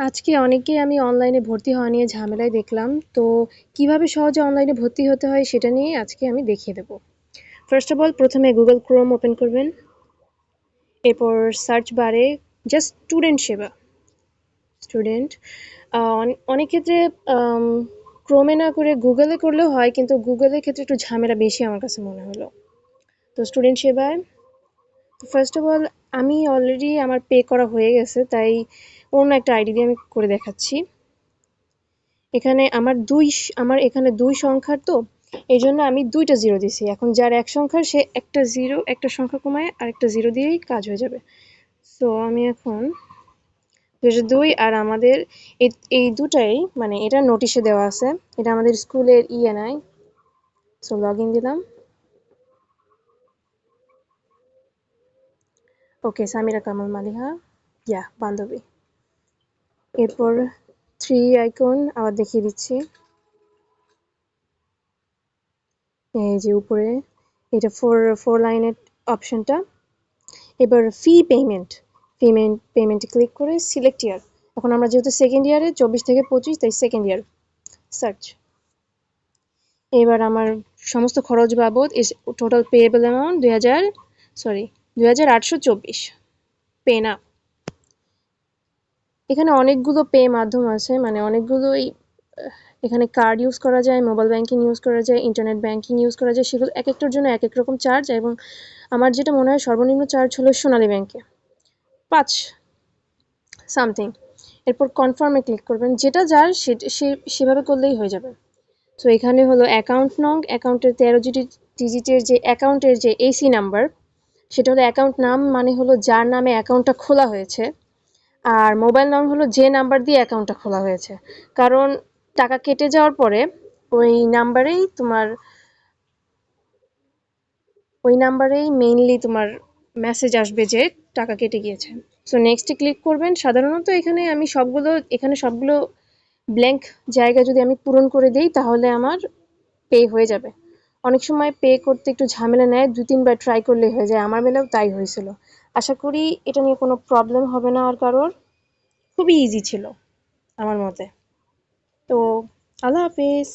আজকে অনেককেই আমি অনলাইনে ভর্তি হওয়া নিয়ে ঝামেলায় দেখলাম। তো কিভাবে সহজে অনলাইনে ভর্তি হতে হয় সেটা নিয়ে আজকে আমি দেখিয়ে দেব। ফার্স্ট অফ অল প্রথমে Google Chrome ওপেন করবেন। এরপর সার্চ বারে জাস্ট স্টুডেন্ট সেবা, স্টুডেন্ট অনেক ক্ষেত্রে ক্রোমে না করে গুগলে করলেও হয়, কিন্তু গুগলের ক্ষেত্রে একটু ঝামেলা বেশি আমার কাছে মনে হলো। তো স্টুডেন্ট সেবায় ফার্স্ট অফ অল আমি অলরেডি আমার পে করা হয়ে গেছে, তাই অন্য একটা আইডি দিয়ে আমি করে দেখাচ্ছি। এখানে আমার এখানে ২ সংখ্যার, তো এজন্য আমি ২ টা 0 দিছি। এখন যার ১ সংখ্যার সে একটা 0 একটা সংখ্যা কমায় আরেকটা 0 দিয়েই কাজ হয়ে যাবে। সো আমি এখন ২০২ আর আমাদের এই দুটাই মানে এটা নোটিশে দেওয়া আছে। এটা আমাদের স্কুলের ইএনআই। সো লগইন দিলাম। ওকে, সামিরা কামাল মালিহা, বান্ধবী। এরপর 3 আইকন আবার দেখিয়ে দিচ্ছি। এই যে উপরে এটা 4 লাইনের অপশনটা। এবার পেমেন্টে ক্লিক করে সিলেক্ট ইয়ার। এখন আমরা যেহেতু সেকেন্ড ইয়ারে ২৪ থেকে ২৫, তাই সেকেন্ড ইয়ার সার্চ। এবার আমার সমস্ত খরচ বাবদ টোটাল পেয়েবল অ্যামাউন্ট ২,৮২৪ পে না। এখানে অনেকগুলো পে মাধ্যম আছে, মানে অনেকগুলোই। এখানে কার্ড ইউজ করা যায়, মোবাইল ব্যাংকিং ইউজ করা যায়, ইন্টারনেট ব্যাংকিং ইউজ করা যায়। সেগুলো এক একটার জন্য এক এক রকম চার্জ, এবং আমার যেটা মনে হয় সর্বনিম্ন চার্জ হলো সোনালী ব্যাংকে ৫ সামথিং। এরপর কনফার্মে ক্লিক করবেন, যেটা যার সেভাবে করলেই হয়ে যাবে। তো এখানে হলো অ্যাকাউন্ট নং, অ্যাকাউন্টের ১৩ ডিজিটের যে অ্যাকাউন্টের যে এসি নাম্বার, সেটা হলো অ্যাকাউন্ট নাম, মানে হলো যার নামে অ্যাকাউন্টটা খোলা হয়েছে। আর মোবাইল নাম হলো যে নাম্বার দিয়ে অ্যাকাউন্টটা খোলা হয়েছে। কারণ টাকা কেটে যাওয়ার পরে ওই নাম্বারেই তোমার ওই নাম্বারেই মেইনলি তোমার মেসেজ আসবে যে টাকা কেটে গিয়েছে। সো নেক্সটে ক্লিক করবেন। সাধারণত এখানে সবগুলো ব্ল্যাঙ্ক জায়গা যদি আমি পূরণ করে দেই তাহলে আমার পে হয়ে যাবে। অনেক সময় পে করতে একটু ঝামেলা নেয়, ২-৩ বার ট্রাই করলেই হয়ে যায়। আমার বেলাও তাই হয়েছিল। আশা করি এটা নিয়ে কোনো প্রবলেম হবে না আর কারোর। খুবই ইজি ছিল আমার মতে। তো আল্লাহ হাফেজ।